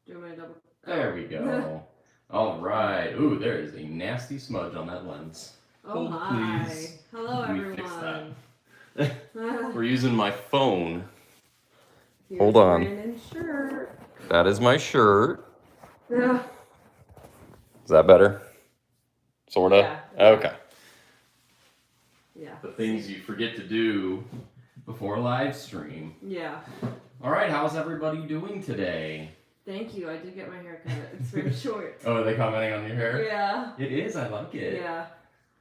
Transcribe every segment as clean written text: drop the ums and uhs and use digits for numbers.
Do you want me to double? There we go. All right. Ooh, there is a nasty smudge on that lens. Oh my. Please. Hello, Let me everyone. fix that. We're using my phone. Here's Hold on. Brandon's shirt. That is my shirt. Yeah. Is that better? Sorta? Yeah. Okay. Yeah. The things you forget to do before a live stream. Yeah. All right, how's everybody doing today? Thank you. I did get my hair cut. It's very short. Oh, are they commenting on your hair? Yeah. It is. I like it. Yeah.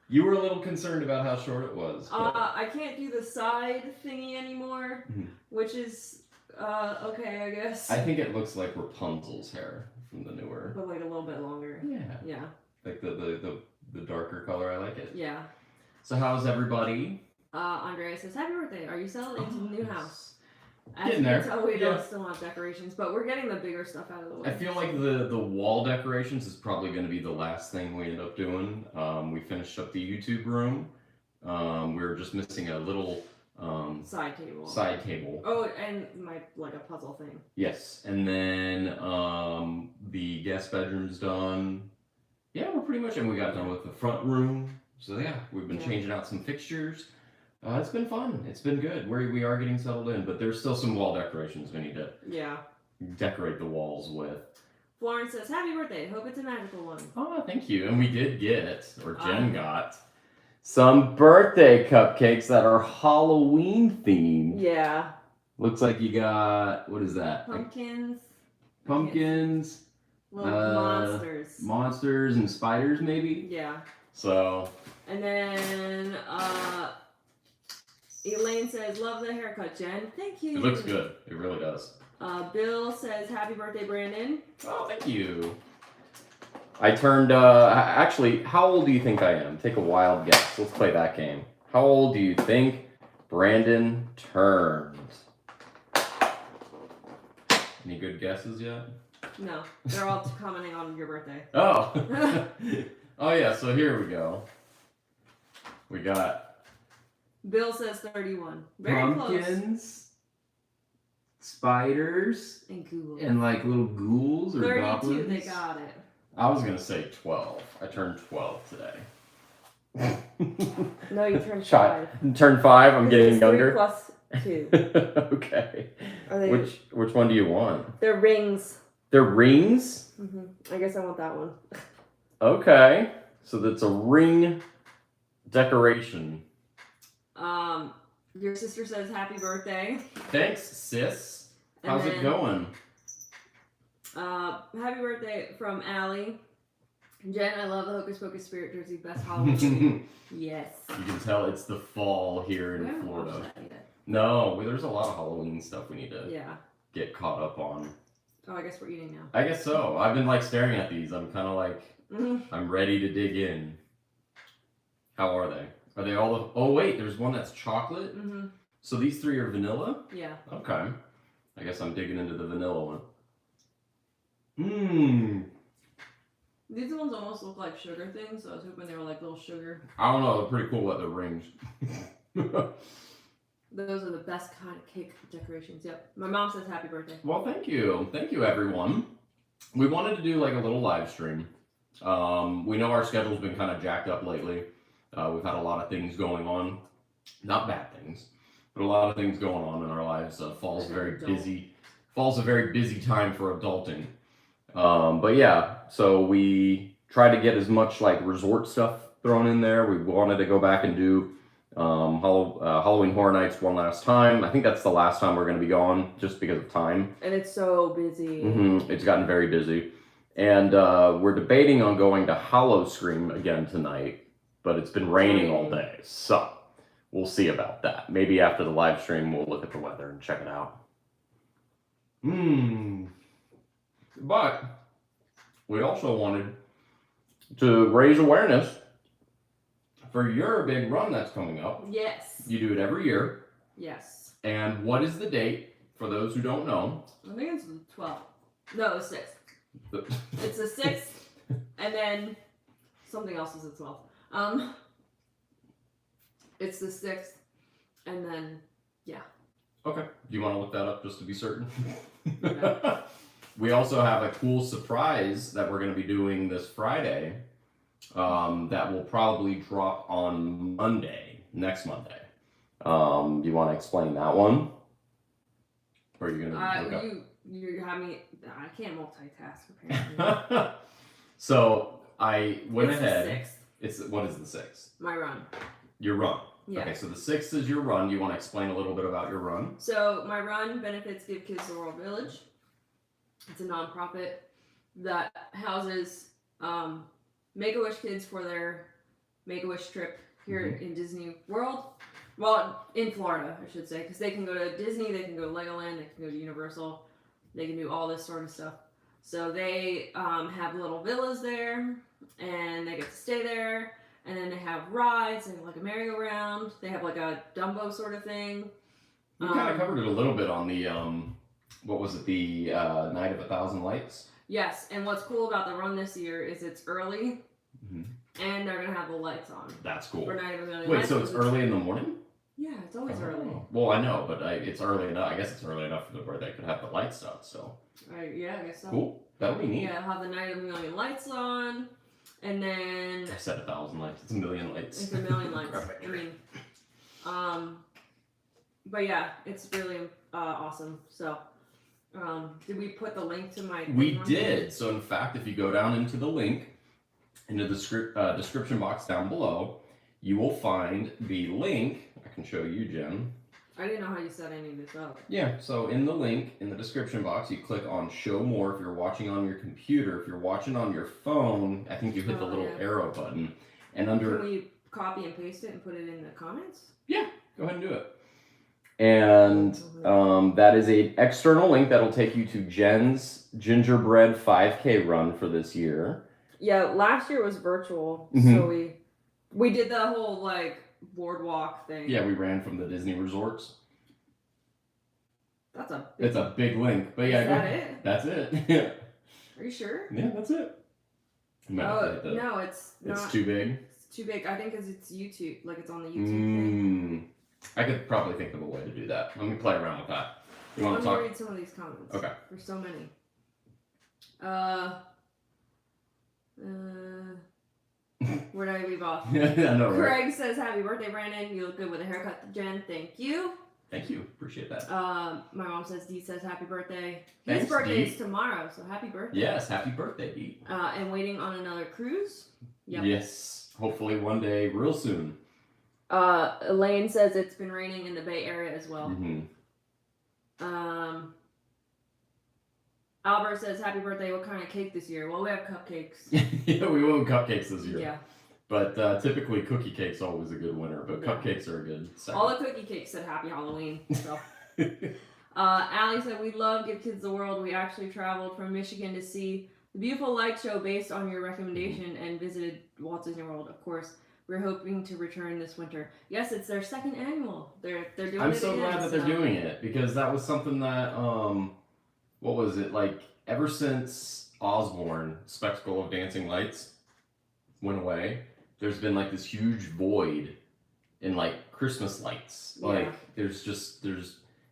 You were a little concerned about how short it was. I can't do the side thingy anymore, which is okay, I guess. I think it looks like Rapunzel's hair from the newer. But like a little bit longer. Yeah. Yeah. Like the darker color. I like it. Yeah. So how's everybody? Andrea says, "Happy birthday! Are you settling into the new house?" As Getting you there. can tell, we don't still have decorations, but we're getting the bigger stuff out of the way. I feel like the wall decorations is probably going to be the last thing we end up doing. We finished up the YouTube room. We were just missing a little side table. Side table. Oh, and like a puzzle thing. Yes, and then the guest bedroom's done. Yeah, we're pretty much, and we got done with the front room. So yeah, we've been changing out some fixtures. It's been fun. It's been good. We are getting settled in, but there's still some wall decorations we need to decorate the walls with. Florence says, "Happy birthday. Hope it's a magical one." Oh, thank you. And we did get, or Jen got, some birthday cupcakes that are Halloween themed. Yeah. Looks like you got, what is that? Pumpkins. Pumpkins. Little monsters. Monsters and spiders, maybe? Yeah. So. And then, Elaine says, "Love the haircut, Jen." Thank you. It looks good. It really does. Bill says, "Happy birthday, Brandon." Oh, thank you. I turned, actually, how old do you think I am? Take a wild guess. Let's play that game. How old do you think Brandon turned? Any good guesses yet? No. They're all commenting on your birthday. Oh. Oh, yeah, so here we go. We got... Bill says 31. Very pumpkins, close. Spiders, and ghouls. And like little ghouls or 32, goblins. they got it. I was going to say 12. I turned 12 today. No, you turned 5. Turned 5? I'm getting younger? 3 plus 2. Okay. Are they... Which one do you want? They're rings. They're rings? I guess I want that one. Okay. So that's a ring decoration. Your sister says happy birthday. Thanks, sis. How's it going? Happy birthday from Allie. Jen, I love the Hocus Pocus Spirit Jersey. Best Halloween. Yes. You can tell it's the fall here in Florida. No, there's a lot of Halloween stuff we need to get caught up on. Oh, I guess we're eating now. I guess so. I've been like staring at these. I'm kind of like, I'm ready to dig in. How are they? Are they all? Oh wait, there's one that's chocolate. So these 3 are vanilla. Yeah. Okay. I guess I'm digging into the vanilla one. These ones almost look like sugar things, so I was hoping they were like little sugar. I don't know. They're pretty cool. What the rings. Those are the best kind of cake decorations. Yep. My mom says happy birthday. Well, thank you. Thank you, everyone. We wanted to do like a little live stream. We know our schedule's been kind of jacked up lately. We've had a lot of things going on. Not bad things, but a lot of things going on in our lives. Fall's very busy. Fall's a very busy time for adulting. But yeah, so we try to get as much like resort stuff thrown in there. We wanted to go back and do Halloween Horror Nights one last time. I think that's the last time we're going to be gone just because of time. And it's so busy. It's gotten very busy. And we're debating on going to Howl-O-Scream again tonight, but it's been raining all day. So we'll see about that. Maybe after the live stream, we'll look at the weather and check it out. But we also wanted to raise awareness for your big run that's coming up. Yes. You do it every year. Yes. And what is the date, for those who don't know? I think it's the 12th. No, the 6th. It's the 6th, and then something else is the 12th. It's the 6th, and then, yeah. Okay. Do you want to look that up just to be certain? Okay. We also have a cool surprise that we're going to be doing this Friday that will probably drop on Monday, next Monday. Do you want to explain that one? Or are you going to look up? You have me. I can't multitask apparently. So I went it's ahead. The 6th. What is the 6th? My run. Your run. Yeah. Okay, so the 6th is your run. You want to explain a little bit about your run? So my run benefits Give Kids the World Village. It's a nonprofit that houses Make-A-Wish kids for their Make-A-Wish trip here in Disney World. Well, in Florida, I should say, because they can go to Disney, they can go to Legoland, they can go to Universal, they can do all this sort of stuff. So they have little villas there, and they get to stay there, and then they have rides, and like a merry-go-round, they have like a Dumbo sort of thing. We kind of covered it a little bit on the, what was it, the Night of 1,000 Lights? Yes, and what's cool about the run this year is it's early, and they're going to have the lights on. That's cool. For Night of 1,000,000 Wait, Lights, so it's early in the morning? Yeah, it's always early. Well, I know, but it's early enough. I guess it's early enough where they could have the lights out, so. Yeah, I guess so. Cool. That'll be neat. Yeah, have the Night of 1,000,000 Lights on, and then... I said 1,000 lights. It's 1,000,000 lights. It's 1,000,000 lights. I mean, but yeah, it's really awesome. So, did we put the link to my... We did. So, in fact, if you go down into the link, into the description box down below, you will find the link. I can show you, Jen. I didn't know how you set any of this up. Yeah, so in the link, in the description box, you click on show more if you're watching on your computer. If you're watching on your phone, I think you hit the little arrow button. And under... Can we copy and paste it and put it in the comments? Yeah, go ahead and do it. And that is an external link that'll take you to Jen's gingerbread 5K run for this year. Yeah, last year was virtual, so we did the whole like boardwalk thing. Yeah, we ran from the Disney resorts. It's a big link, but yeah, is that it? That's it. Are you sure? Yeah, that's it. No, it's not. It's too big. It's too big. I think because it's YouTube, like it's on the YouTube thing. I could probably think of a way to do that. Let me play around with that. You want to talk? Let me read some of these comments. Okay. There's so many. Where did I leave off? I know, right? Craig says, "Happy birthday, Brandon. You look good with a haircut, Jen. Thank you." Thank you. Appreciate that. My mom says, Dee says, "Happy birthday." Thanks, His birthday Dee. is tomorrow, so happy birthday. Yes, happy birthday, Dee. And waiting on another cruise. Yep. Yes, hopefully one day, real soon. Elaine says it's been raining in the Bay Area as well. Albert says, "Happy birthday. What kind of cake this year?" Well, we have cupcakes. Yeah, we will have cupcakes this year. Yeah. But typically cookie cake's always a good winner, but cupcakes are a good second. All the cookie cakes said Happy Halloween. So. Allie said, "We love Give Kids the World. We actually traveled from Michigan to see the beautiful light show based on your recommendation and visited Walt Disney World. Of course, we're hoping to return this winter." Yes, it's their second annual. They're doing it. I'm so glad that they're doing it, because that was something that what was it, like ever since Osborne, Spectacle of Dancing Lights, went away, there's been like this huge void in like Christmas lights. Like there's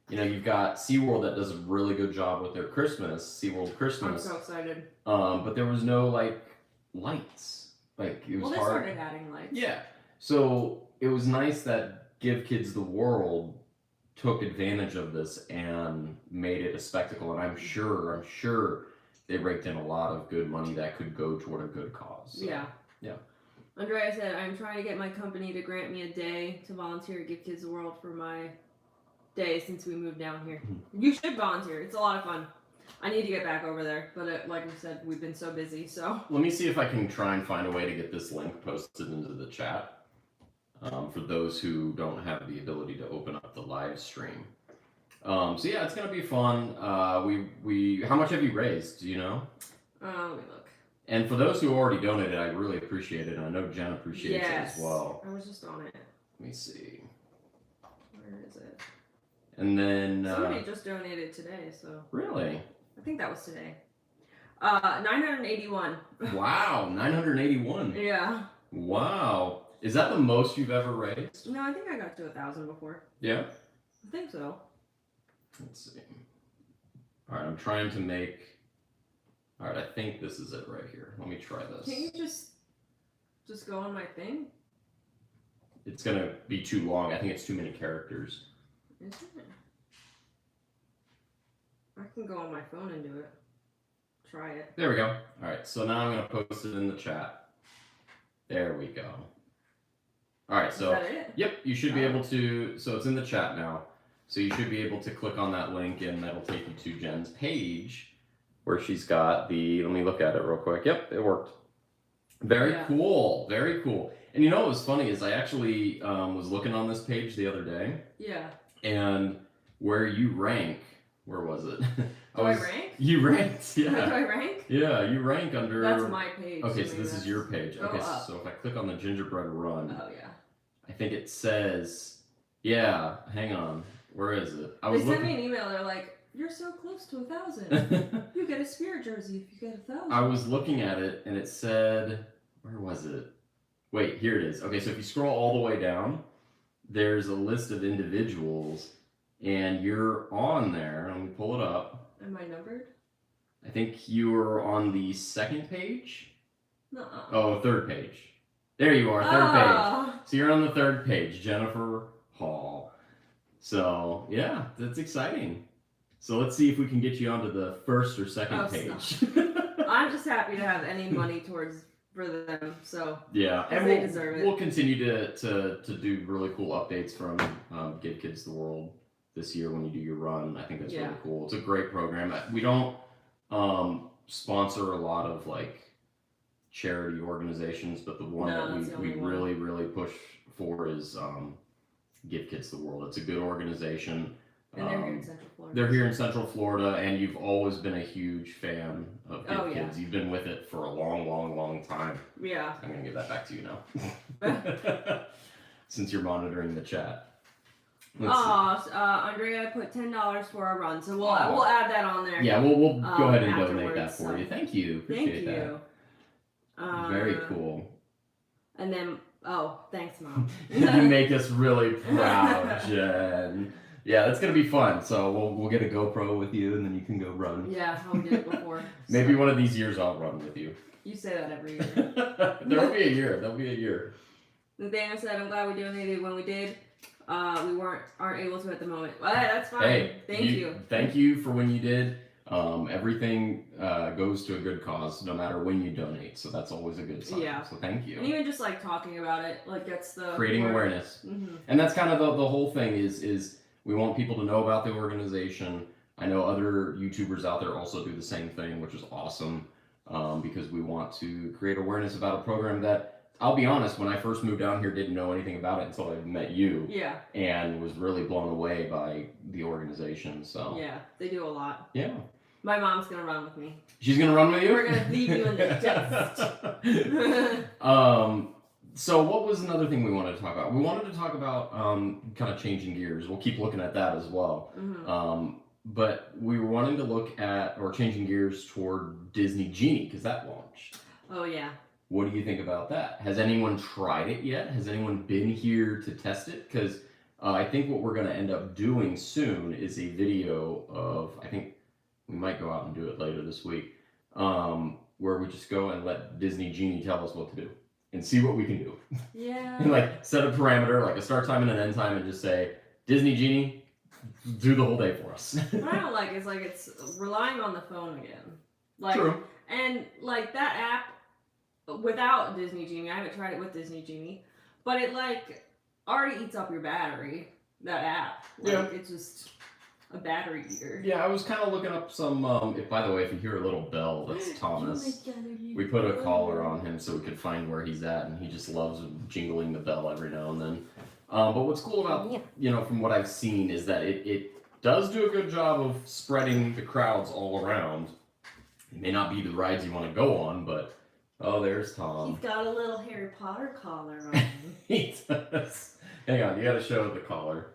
you've got SeaWorld that does a really good job with their Christmas, SeaWorld Christmas. I'm so excited. But there was no like lights. Like it was they hard. started adding lights. Yeah. So it was nice that Give Kids the World took advantage of this and made it a spectacle, and I'm sure they raked in a lot of good money that could go toward a good cause. So, yeah. Andrea said, "I'm trying to get my company to grant me a day to volunteer at Give Kids the World for my day since we moved down here." You should volunteer. It's a lot of fun. I need to get back over there, but like we said, we've been so busy, so. Let me see if I can try and find a way to get this link posted into the chat. For those who don't have the ability to open up the live stream. So yeah, it's gonna be fun. We how much have you raised? Do you know? Let me look. And for those who already donated, I really appreciate it. And I know Jen appreciates it as well. I was just on it. Let me see. Where is it? And then somebody just donated today, so. Really? I think that was today. 981. Wow, 981. Yeah. Wow. Is that the most you've ever raised? No, I think I got to 1,000 before. Yeah? I think so. Let's see. Alright, I'm trying to make All right, I think this is it right here. Let me try this. Can't you just go on my thing? It's gonna be too long. I think it's too many characters. Isn't it? I can go on my phone and do it. Try it. There we go. All right, so now I'm gonna post it in the chat. There we go. All right, so is that it? Yep, you should be able to. So it's in the chat now. So you should be able to click on that link, and that'll take you to Jen's page, where she's got the. Let me look at it real quick. Yep, it worked. Very cool. Very cool. And you know what was funny is I actually was looking on this page the other day. Yeah. And where you rank, where was it? I rank? You ranked, yeah. Do I rank? Yeah, you rank under... That's my page. Okay, so this is your page. Okay, so if I click on the gingerbread run... Oh, yeah. I think it says... Yeah, hang on. Where is it? They sent me an email. They're like, you're so close to 1,000. You get a Spirit jersey if you get 1,000. I was looking at it, and it said... Where was it? Wait, here it is. Okay, so if you scroll all the way down, there's a list of individuals, and you're on there. Let me pull it up. Am I numbered? I think you were on the second page. Nuh-uh. Oh, third page. There you are, third page. So you're on the third page, Jennifer Hall. So, yeah, that's exciting. So let's see if we can get you onto the first or second page. I'm just happy to have any money for them, so yeah, and they deserve it. We'll continue to do really cool updates from Give Kids the World this year when you do your run. I think that's really cool. It's a great program. We don't sponsor a lot of like charity organizations, but the one that we really, really push for is Give Kids the World. It's a good organization. And they're here in Central Florida. They're here in Central Florida, and you've always been a huge fan of Give Kids. You've been with it for a long, long, long time. Yeah. I'm going to give that back to you now. Since you're monitoring the chat. Andrea put $10 for our run, so we'll add that on there. Yeah, we'll go ahead and donate that for you. Thank you. Appreciate that. Very cool. And then, thanks, Mom. You make us really proud, Jen. Yeah, that's gonna be fun. So we'll get a GoPro with you, and then you can go run. Yeah, I'll get it before. Maybe one of these years I'll run with you. You say that every year. There'll be a year. There'll be a year. Nathaniel said, "I'm glad we donated when we did. We aren't able to at the moment. Well, that's fine. Hey, thank you. Thank you for when you did. Everything goes to a good cause, no matter when you donate. So that's always a good sign. Yeah. So thank you. And even just like talking about it, like gets the creating awareness. Mm-hmm. And that's kind of the whole thing is we want people to know about the organization. I know other YouTubers out there also do the same thing, which is awesome, because we want to create awareness about a program that, I'll be honest, when I first moved down here, didn't know anything about it until I met you. Yeah. And was really blown away by the organization. So yeah, they do a lot. Yeah. My mom's gonna run with me. She's gonna run with you? We're gonna leave you in the dust. So what was another thing we wanted to talk about? We wanted to talk about kind of changing gears. We'll keep looking at that as well. Mm-hmm. But we were wanting to look at, or changing gears toward Disney Genie, because that launched. Oh yeah. What do you think about that? Has anyone tried it yet? Has anyone been here to test it? Because I think what we're going to end up doing soon is a video of, I think we might go out and do it later this week, where we just go and let Disney Genie tell us what to do and see what we can do. Yeah. And like set a parameter, like a start time and an end time, and just say, Disney Genie, do the whole day for us. What I don't like is like it's relying on the phone again. Like, true. And like that app, without Disney Genie, I haven't tried it with Disney Genie, but it like already eats up your battery, that app. Like, yeah. It's just a battery eater. Yeah, I was kind of looking up some, by the way, if you hear a little bell, that's Thomas. We put a collar on him so we could find where he's at, and he just loves jingling the bell every now and then. But what's cool about, from what I've seen, is that it does do a good job of spreading the crowds all around. It may not be the rides you want to go on, but oh, there's Tom. He's got a little Harry Potter collar on. He does. Hang on, you gotta show the collar.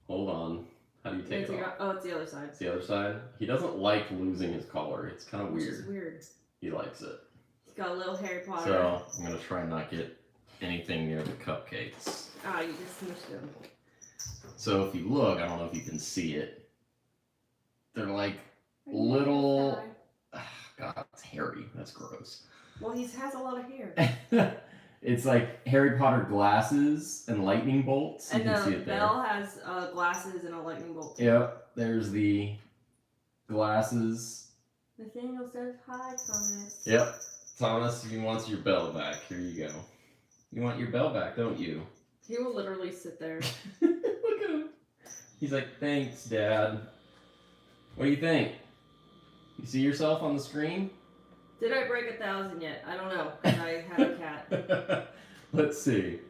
Hold on. How do you take it off? Oh, it's the other side. It's the other side? He doesn't like losing his collar. It's kind of weird. Which is weird. He likes it. He's got a little Harry Potter. So, I'm gonna try and not get anything near the cupcakes. Oh, you just smushed them. So, if you look, I don't know if you can see it. They're like little... God, hairy. That's gross. Well, he has a lot of hair. It's like Harry Potter glasses and lightning bolts. And you can see it there. Belle has glasses and a lightning bolt. Yep, there's the glasses. Nathaniel says, hi, Thomas. Yep, Thomas, he wants your bell back. Here you go. You want your bell back, don't you? He will literally sit there. Look at him. He's like, thanks, Dad. What do you think? You see yourself on the screen? Did I break 1,000 yet? I don't know, because I have a cat. Let's see.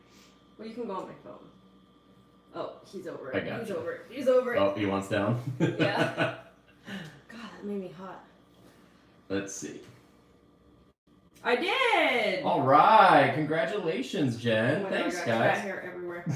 Well, you can go on my phone. Oh, he's over it. I got He's you. over it. He's over it. Oh, he wants down? Yeah. God, that made me hot. Let's see. I did! All right. Congratulations, Jen. Oh my Thanks, God, guys. cat hair everywhere.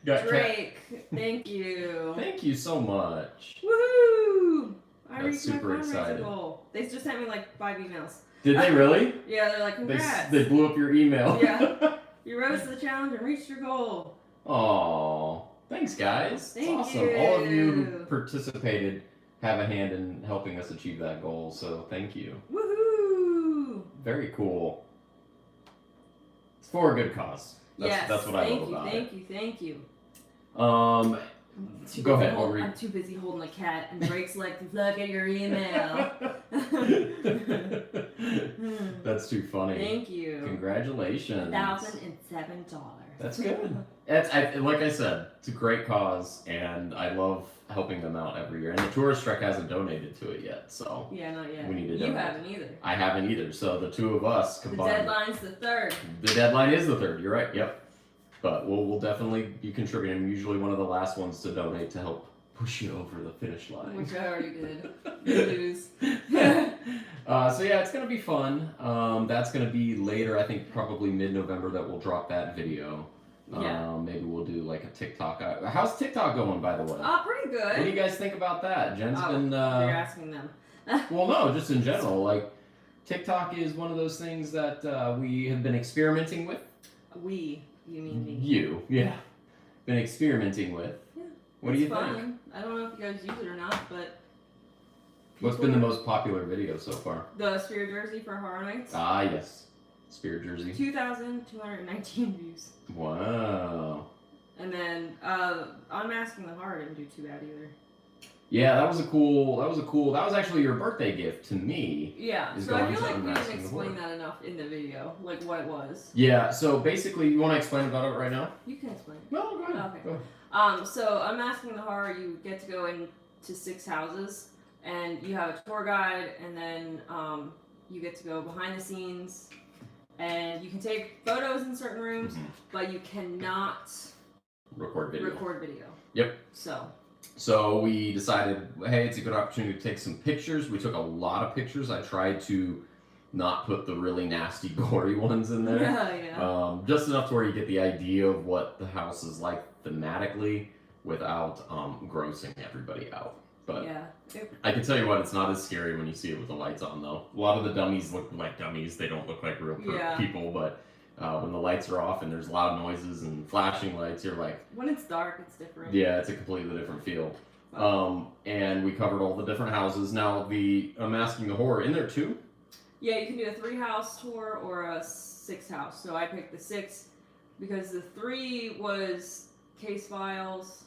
Got Drake, thank you. Thank you so much. Woohoo! I That's reached my super fundraising excited. goal. They just sent me like 5 emails. Did they really? Yeah, they're like, congrats. They blew up your email. Yeah. You rose to the challenge and reached your goal. Aw. Thanks, guys. It's Thank awesome. you. All of you who participated have a hand in helping us achieve that goal, so thank you. Woohoo! Very cool. It's for a good cause. That's what I love about it. Thank you. Go ahead. I'm too busy holding a cat, and Drake's like, look at your email. That's too funny. Thank you. Congratulations. $1,007. That's good. Like I said, it's a great cause, and I love helping them out every year. And the Tourist Trek hasn't donated to it yet, so Yeah, not yet. we need to You donate. haven't either. I haven't either. So the two of us The combined. deadline's the 3rd. The deadline is the 3rd. You're right. Yep. But we'll definitely be contributing. I'm usually one of the last ones to donate to help push you over the finish line. Which I already did. You lose. So yeah, it's gonna be fun. That's gonna be later. I think probably mid-November that we'll drop that video. Yeah. Maybe we'll do like a TikTok. How's TikTok going, by the way? Pretty good. What do you guys think about that? Jen's been. You're asking them. Well, no, just in general. Like, TikTok is one of those things that we have been experimenting with. You mean me? You, yeah. Been experimenting with. Yeah. What do you fun. think? I don't know if you guys use it or not, but. What's been the most popular video so far? The Spirit Jersey for Horror Nights. Ah, yes. Spirit Jersey. 2,219 views. Wow. And then Unmasking the Horror didn't do too bad either. Yeah, that was actually your birthday gift to me. Yeah, Is so I going feel to like we Unmasking didn't the explain Horror. that enough in the video, like what it was. Yeah, so basically, you want to explain about it right now? You can explain. No, go ahead. Okay. Go ahead. So Unmasking the Horror, you get to go into 6 houses, and you have a tour guide, and then you get to go behind the scenes, and you can take photos in certain rooms, but you cannot Record video. Yep. So we decided, hey, it's a good opportunity to take some pictures. We took a lot of pictures. I tried to not put the really nasty, gory ones in there. Yeah. Just enough to where you get the idea of what the house is like thematically without grossing everybody out. But Yeah. I can tell you what, it's not as scary when you see it with the lights on, though. A lot of the dummies look like dummies. They don't look like real people, but when the lights are off and there's loud noises and flashing lights, you're like... When it's dark, it's different. Yeah, it's a completely different feel. And we covered all the different houses. Now, the Unmasking the Horror, in there too? Yeah, you can do a 3-house tour or a 6-house. So I picked the 6 because the 3 was Case Files,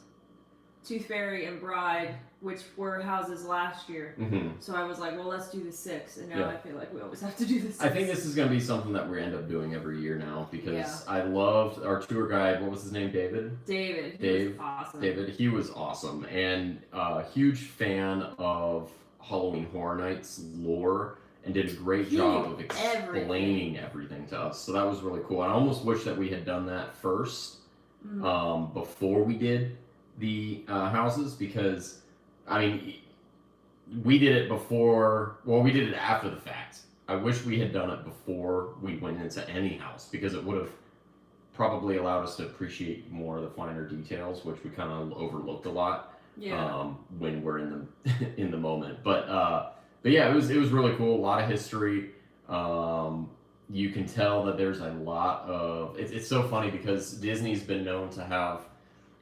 Tooth Fairy, and Bride, which were houses last year. Mm-hmm. So I was like, well, let's do the 6. And now Yeah. I feel like we always have to do the 6. I think this is going to be something that we end up doing every year now because Yeah. I loved our tour guide. What was his name? David? David. He Dave. was awesome. David. He was awesome and a huge fan of Halloween Horror Nights lore and did a great He job knew of explaining everything to us. So that was really cool. I almost wish that we had done that first before we did the houses because, I mean, we did it before, well, we did it after the fact. I wish we had done it before we went into any house because it would have probably allowed us to appreciate more of the finer details, which we kind of overlooked a lot when we're in the in the moment. But yeah, it was really cool. A lot of history. You can tell that there's a lot of. It's so funny because Disney's been known to have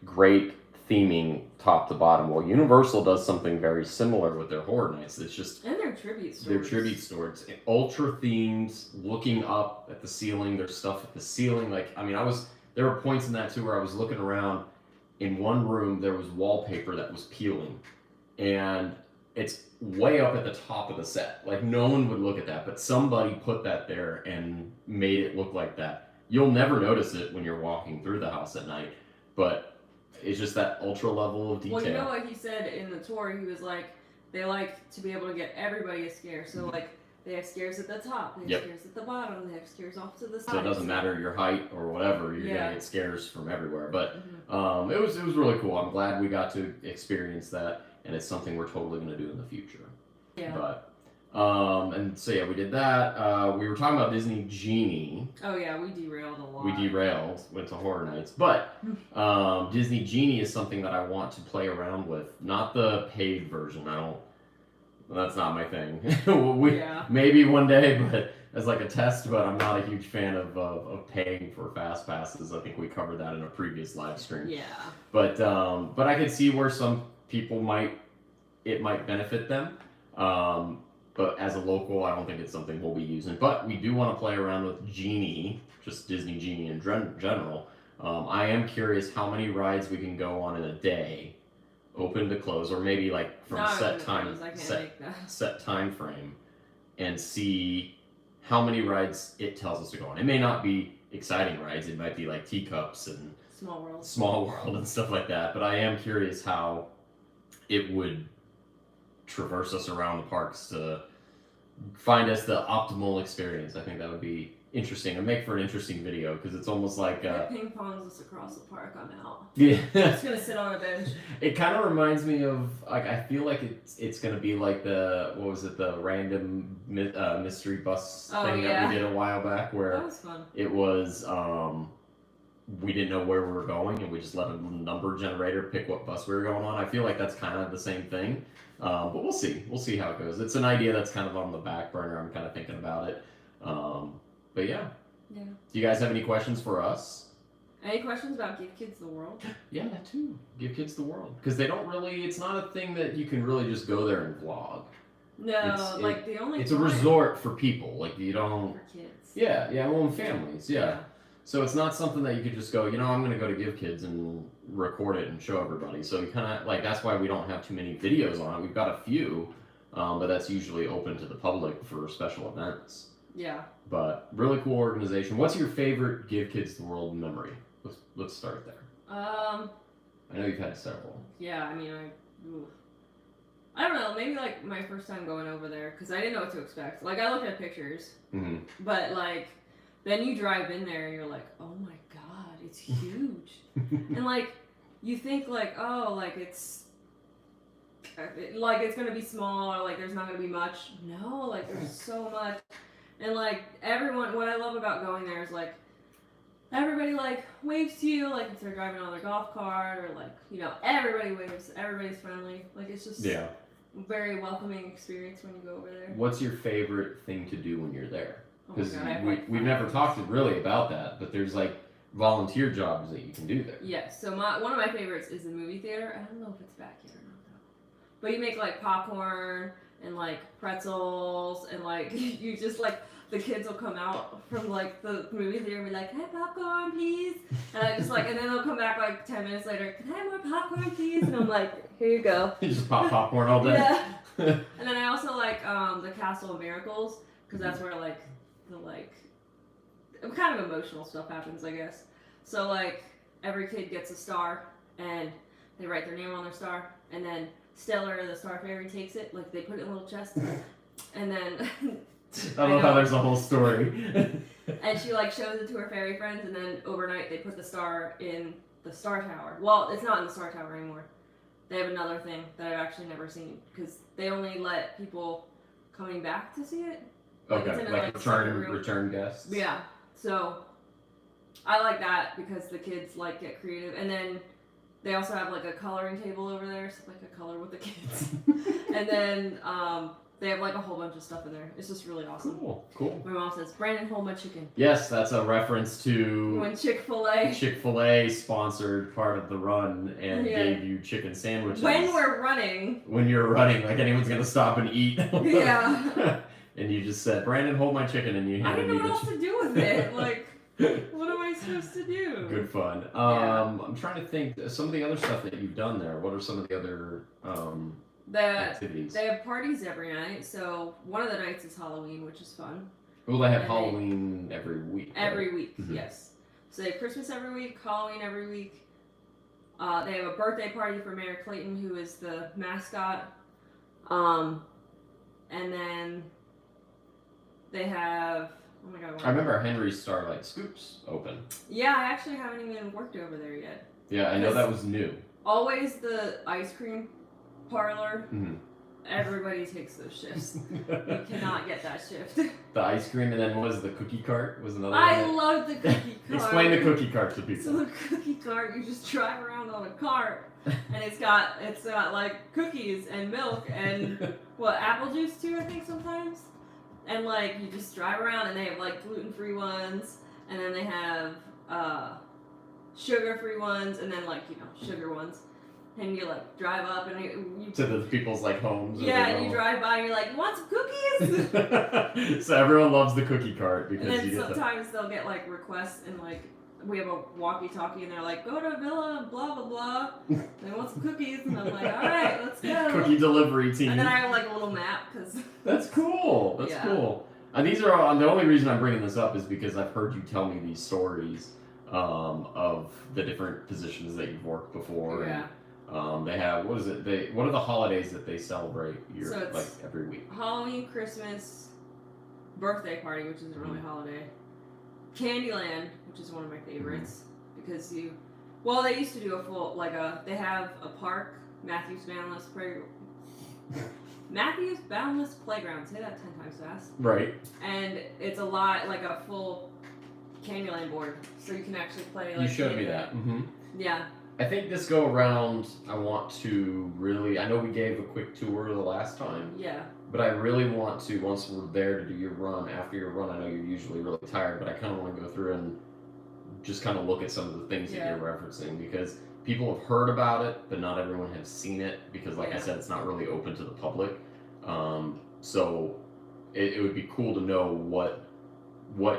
great theming top to bottom. Well, Universal does something very similar with their Horror Nights. It's just And their tribute stores. their tribute stores, ultra themed, looking up at the ceiling. There's stuff at the ceiling. Like, I mean, there were points in that too where I was looking around. In one room, there was wallpaper that was peeling, and it's way up at the top of the set. Like, no one would look at that, but somebody put that there and made it look like that. You'll never notice it when you're walking through the house at night, but it's just that ultra level of detail. Well, you know what he said in the tour? He was like, they like to be able to get everybody a scare. So, like, they have scares at the top, they have scares at the bottom, they have scares off to the side. So it doesn't matter your height or whatever, you're gonna get scares from everywhere. But it was really cool. I'm glad we got to experience that, and it's something we're totally gonna do in the future. Yeah. But and so yeah, we did that. We were talking about Disney Genie. Oh yeah, we derailed a lot. We derailed, went to Horror Nights, but Disney Genie is something that I want to play around with. Not the paid version. That's not my thing. Maybe one day, but as like a test. But I'm not a huge fan of paying for fast passes. I think we covered that in a previous live stream. Yeah. But I could see where some people might benefit them. But as a local, I don't think it's something we'll be using. But we do want to play around with Genie, just Disney Genie in general. I am curious how many rides we can go on in a day, open to close, or maybe like from set time frame, and see how many rides it tells us to go on. It may not be exciting rides. It might be like teacups and Small World and stuff like that. But I am curious how it would traverse us around the parks to find us the optimal experience. I think that would be interesting and make for an interesting video, because it's almost like ping pongs us across the park. I'm out. Yeah. Just gonna sit on a bench. It kind of reminds me of, like, I feel like it's gonna be like the random mystery bus thing that we did a while back, where that was fun. It was we didn't know where we were going, and we just let a number generator pick what bus we were going on. I feel like that's kind of the same thing, but we'll see how it goes. It's an idea that's kind of on the back burner. I'm kind of thinking about it. But yeah. Do you guys have any questions for us? Any questions about Give Kids the World? Yeah, that too. Give Kids the World. Because they don't really, it's not a thing that you can really just go there and vlog. No, the only it's a resort for people. Like, you don't... For kids. Yeah, well, and families, yeah. So it's not something that you could just go, I'm going to go to Give Kids and record it and show everybody. So you kind of, like, that's why we don't have too many videos on it. We've got a few, but that's usually open to the public for special events. Yeah. But really cool organization. What's your favorite Give Kids the World memory? Let's start there. I know you've had several. Yeah, I mean, I don't know. Maybe like my first time going over there, because I didn't know what to expect. Like, I looked at pictures, but like then you drive in there and you're like, oh my god, it's huge. And like you think like, oh, like it's gonna be small, or like there's not gonna be much. No, like there's so much. And like everyone, what I love about going there is like everybody like waves to you, like if they're driving on their golf cart, or like, everybody waves, everybody's friendly. Like, it's just a very welcoming experience when you go over there. What's your favorite thing to do when you're there? Because we've never talked really about that, but there's like volunteer jobs that you can do there. Yes, so one of my favorites is the movie theater. I don't know if it's back here or not though. But you make like popcorn and like pretzels, and like you just like, the kids will come out from like the movie theater and be like, "Hey, popcorn, please." And I just like, and then they'll come back like 10 minutes later, "Can I have more popcorn, please?" And I'm like, "Here you go." You just pop popcorn all day. Yeah. And then I also like the Castle of Miracles, because that's where like the kind of emotional stuff happens, I guess. So like every kid gets a star, and they write their name on their star, and then Stellar, the Star Fairy, takes it. Like, they put it in a little chest, and then. I love how there's a whole story. And she like shows it to her fairy friends, and then overnight they put the star in the Star Tower. Well, it's not in the Star Tower anymore. They have another thing that I've actually never seen, because they only let people coming back to see it. Like, okay, like return guests. Yeah. So I like that, because the kids like get creative, and then they also have like a coloring table over there, so like a color with the kids. And then They have like a whole bunch of stuff in there. It's just really awesome. Cool. My mom says, Brandon, hold my chicken. Yes, that's a reference to When Chick-fil-A. Chick-fil-A sponsored part of the run and gave you chicken sandwiches. When we're running. When you're running, like anyone's gonna stop and eat. Yeah. And you just said, Brandon, hold my chicken, and you I handed didn't me know what else to do with it. Like, what am I supposed to do? Good fun. I'm trying to think some of the other stuff that you've done there. What are some of the other activities? They have parties every night. So one of the nights is Halloween, which is fun. Well, they have Halloween every week. Every week, yes. So they have Christmas every week, Halloween every week. They have a birthday party for Mayor Clayton, who is the mascot. And then they have, oh my god. I remember Henry's Starlight Scoops open. Yeah, I actually haven't even worked over there yet. Yeah, I know that was new. Always the ice cream parlor. Mm-hmm. Everybody takes those shifts. You cannot get that shift. The ice cream, and then what was the cookie cart? Was another I one? love the cookie cart. Explain the cookie cart to people. So the cookie cart, you just drive around on a cart, and it's got like cookies and milk and what, apple juice too, I think sometimes. And like you just drive around, and they have like gluten-free ones, and then they have sugar-free ones, and then like sugar ones. And you like drive up and you to the people's like homes. Yeah, and you drive by and you're like, you want some cookies? So everyone loves the cookie cart because and then sometimes they'll get like requests and like we have a walkie-talkie and they're like, go to Villa blah blah blah. They want some cookies and I'm like, all right, let's go. Cookie delivery team. And then I have like a little map because. That's cool. That's cool. And these are all, the only reason I'm bringing this up is because I've heard you tell me these stories of the different positions that you've worked before. Yeah. And, they have, what are the holidays that they celebrate like every week? Halloween, Christmas, birthday party, which isn't really a holiday. Candyland, which is one of my favorites because they used to do a full, they have a park, Matthews Boundless Playground. Say that 10 times fast. Right. And it's a lot, like a full Candyland board, so you can actually play. Like, you showed me that. Mm-hmm. Yeah. I think this go around, I want to really, I know we gave a quick tour the last time. Yeah. But I really want to, once we're there to do your run, after your run, I know you're usually really tired, but I kind of want to go through and just kind of look at some of the things that you're referencing because people have heard about it, but not everyone has seen it because, like I said, it's not really open to the public. So it would be cool to know what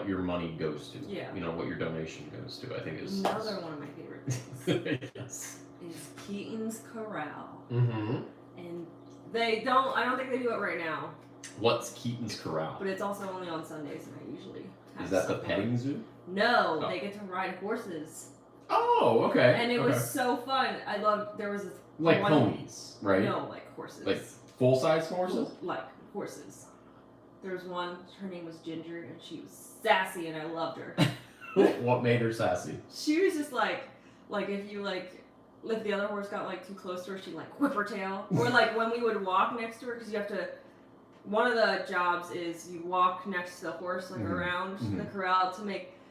your money goes to. Yeah. What your donation goes to. I think is another one of my favorite things. Yes. Is Keaton's Corral. Mm-hmm. And I don't think they do it right now. What's Keaton's Corral? But it's also only on Sundays, and I usually have Is that the petting zoo? No, they get to ride horses. Oh, okay. And it was so fun. There was like ponies, right? No, like horses. Like full-size horses? Like horses. There was one, her name was Ginger, and she was sassy, and I loved her. What made her sassy? She was just like if the other horse got like too close to her, she'd like whip her tail. Or like when we would walk next to her, because you have to, one of the jobs is you walk next to the horse, like around the corral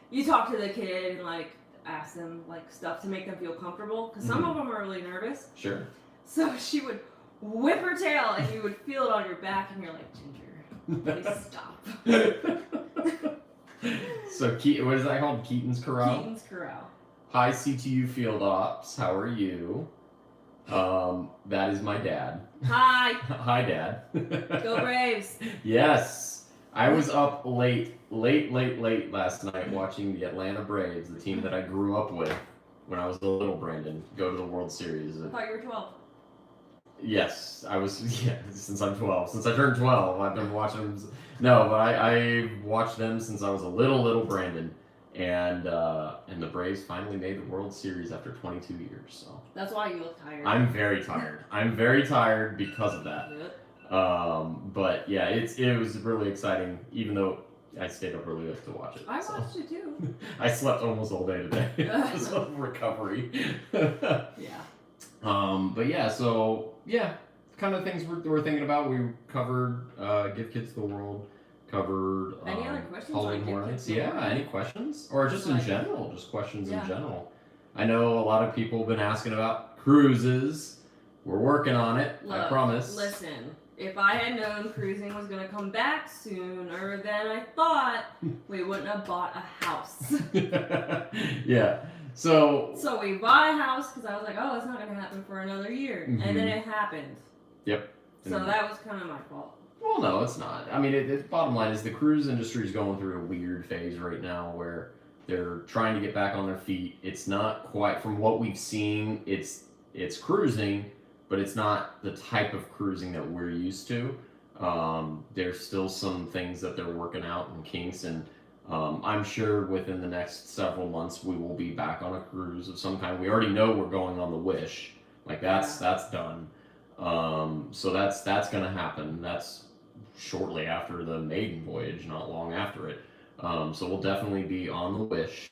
you talk to the kid and like ask them like stuff to make them feel comfortable, because some of them are really nervous. Sure. So she would whip her tail and you would feel it on your back and you're like, Ginger, please stop. So what is that called? Keaton's Corral? Keaton's Corral. Hi CTU Field Ops, how are you? That is my dad. Hi. Hi, Dad. Go Braves. Yes. I was up late last night watching the Atlanta Braves, the team that I grew up with when I was a little Brandon, go to the World Series. I thought you were 12. Yes, I was, since I'm 12. Since I turned 12, I've been watching them. No, but I watched them since I was a little Brandon. And the Braves finally made the World Series after 22 years. So that's why you look tired. I'm very tired. I'm very tired because of that. Yep. But yeah, it was really exciting. Even though I stayed up really late to watch it. I watched it too. I slept almost all day today because of recovery. Yeah. But yeah, so yeah, kind of things we're thinking about. We covered Give Kids the World. Covered any other questions? Halloween Horror Nights. Yeah, any questions? Or just in general, just questions in general. I know a lot of people have been asking about cruises. We're working on it, I promise. Listen, if I had known cruising was gonna come back sooner than I thought, we wouldn't have bought a house. Yeah. So we bought a house because I was like, oh, it's not gonna happen for another year, and then it happened. Yep. So that was kind of my fault. Well, no, it's not. I mean, bottom line is the cruise industry is going through a weird phase right now where they're trying to get back on their feet. It's not quite, from what we've seen, it's cruising, but it's not the type of cruising that we're used to. There's still some things that they're working out and kinks, and I'm sure within the next several months we will be back on a cruise of some kind. We already know we're going on the Wish. Like that's done. So that's gonna happen. That's shortly after the maiden voyage, not long after it. So we'll definitely be on the Wish.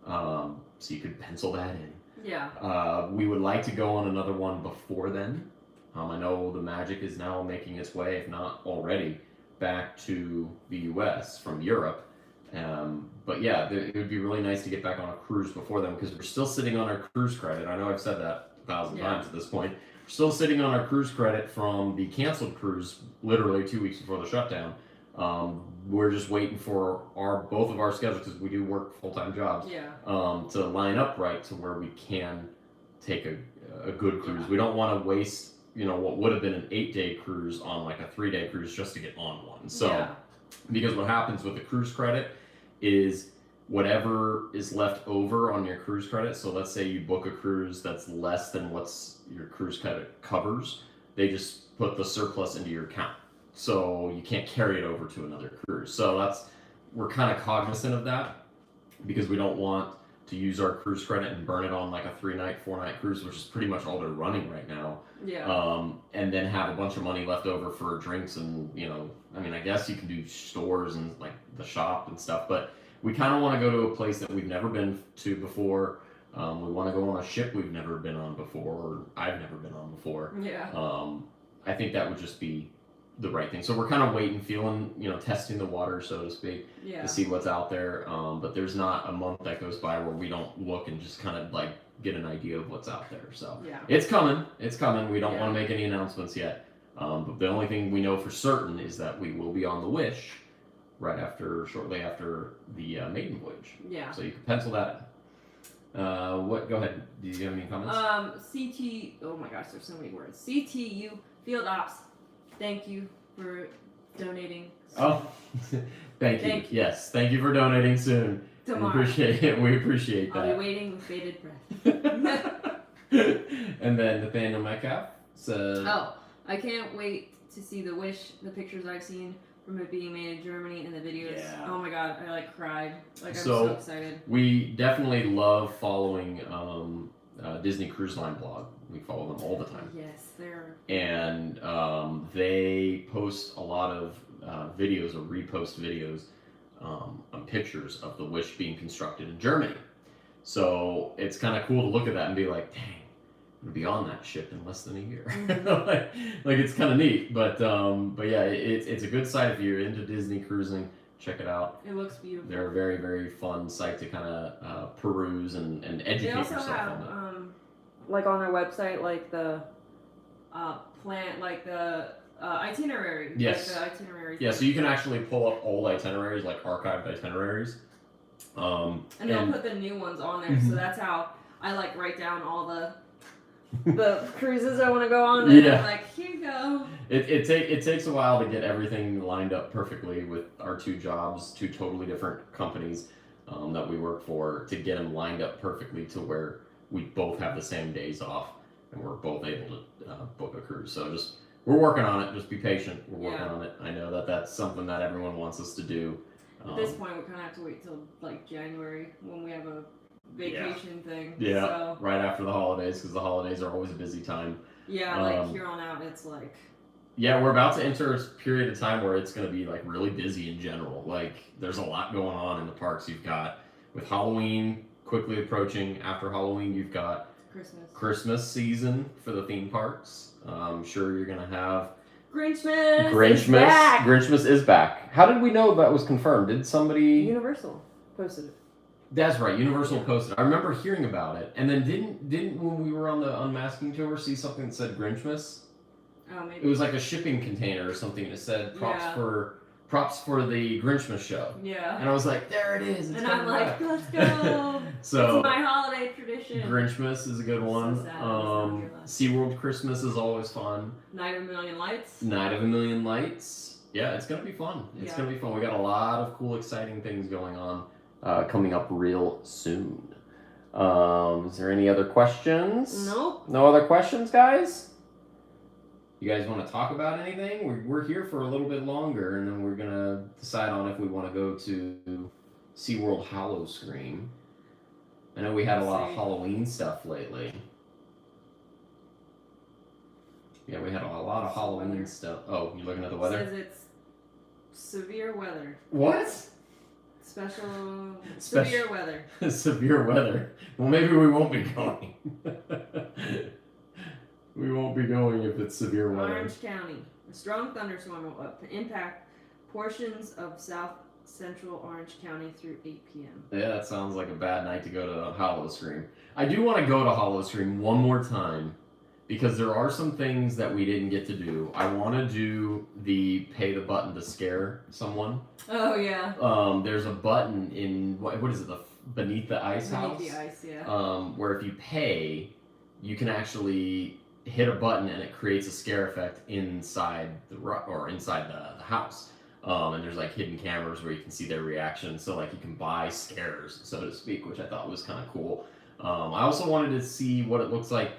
So you could pencil that in. Yeah. We would like to go on another one before then. I know the Magic is now making its way, if not already, back to the U.S. from Europe. But yeah, it would be really nice to get back on a cruise before then because we're still sitting on our cruise credit. I know I've said that 1,000 times at this point. We're still sitting on our cruise credit from the canceled cruise, literally 2 weeks before the shutdown. We're just waiting for both of our schedules, because we do work full-time jobs, to line up right to where we can take a good cruise. We don't want to waste, what would have been an 8-day cruise on like a 3-day cruise just to get on one. So, because what happens with the cruise credit is whatever is left over on your cruise credit. So let's say you book a cruise that's less than what's your cruise credit covers. They just put the surplus into your account. So you can't carry it over to another cruise. So we're kind of cognizant of that because we don't want to use our cruise credit and burn it on like a 3-night, 4-night cruise, which is pretty much all they're running right now. Yeah. And then have a bunch of money left over for drinks and, I guess you can do stores and like the shop and stuff, but we kind of want to go to a place that we've never been to before. We want to go on a ship we've never been on before, or I've never been on before. Yeah. I think that would just be the right thing. So we're kind of waiting, feeling, testing the water, so to speak, to see what's out there. But there's not a month that goes by where we don't look and just kind of like get an idea of what's out there. So it's coming. It's coming. We don't want to make any announcements yet. But the only thing we know for certain is that we will be on the Wish shortly after the maiden voyage. Yeah. So you can pencil that in. Go ahead. Do you have any comments? oh my gosh, there's so many words. CTU Field Ops. Thank you for donating. Oh, thank you. Yes, thank you for donating soon. Tomorrow. We appreciate it. We appreciate that. I'll be waiting with bated breath. And then Nathaniel Metcalf says, "Oh, I can't wait to see the pictures I've seen from it being made in Germany and the videos. Yeah. Oh my god, I cried. I'm so excited." We definitely love following Disney Cruise Line blog. We follow them all the time. Yes, and they post a lot of videos or repost videos on pictures of the Wish being constructed in Germany. So it's kind of cool to look at that and be like, dang, I'm gonna be on that ship in less than a year. like it's kind of neat. But yeah, it's a good site if you're into Disney cruising. Check it out. It looks beautiful. They're a very, very fun site to kind of peruse and educate yourself on it. Like on their website, like the plan, like the itinerary. Yes. Like the itinerary. Yeah, so you can actually pull up old itineraries, like archived itineraries. And they'll put the new ones on there, so that's how I write down all the cruises I want to go on. And I'm like, here you go. It takes a while to get everything lined up perfectly with our two jobs, two totally different companies that we work for, to get them lined up perfectly to where we both have the same days off and we're both able to book a cruise. So we're working on it. Just be patient. We're working on it. I know that's something that everyone wants us to do. At this point, we kind of have to wait till January when we have a vacation thing. Yeah, so. Right after the holidays, because the holidays are always a busy time. Yeah, here on out, it's like... Yeah, we're about to enter a period of time where it's going to be really busy in general. There's a lot going on in the parks. You've got, with Halloween quickly approaching, after Halloween, you've got Christmas season for the theme parks. I'm sure you're going to have... Grinchmas is back. How did we know that was confirmed? Did somebody... Universal posted it. That's right, Universal posted it. I remember hearing about it. And then didn't when we were on the unmasking tour see something that said Grinchmas? Oh, maybe. It was like a shipping container or something, and it said props for the Grinchmas show. Yeah. And I was like, there it is. It's and I'm like, back. let's go. So it's my holiday tradition. Grinchmas is a good one. So sad SeaWorld Christmas is always fun. Night of a Million Lights. Night of a Million Lights. Yeah, it's gonna be fun. It's gonna be fun. We got a lot of cool, exciting things going on coming up real soon. Is there any other questions? Nope. No other questions, guys? You guys want to talk about anything? We're here for a little bit longer, and then we're gonna decide on if we want to go to SeaWorld Howl-O-Scream. I know we had a lot of Halloween stuff lately. Yeah, we had a lot of Halloween stuff. Oh, you're looking at the weather? It says it's severe weather. What? Severe weather. Severe weather. Well, maybe we won't be going. We won't be going if it's severe weather. Orange County. A strong thunderstorm will impact portions of south central Orange County through 8 p.m. Yeah, that sounds like a bad night to go to Howl-O-Scream. I do want to go to Howl-O-Scream one more time because there are some things that we didn't get to do. I want to do the pay the button to scare someone. Oh, yeah. There's a button in, what is it, the Beneath the Ice House? Beneath the Ice, yeah. Where if you pay, you can actually hit a button and it creates a scare effect inside inside the house. And there's like hidden cameras where you can see their reaction. So like you can buy scares, so to speak, which I thought was kind of cool. I also wanted to see what it looks like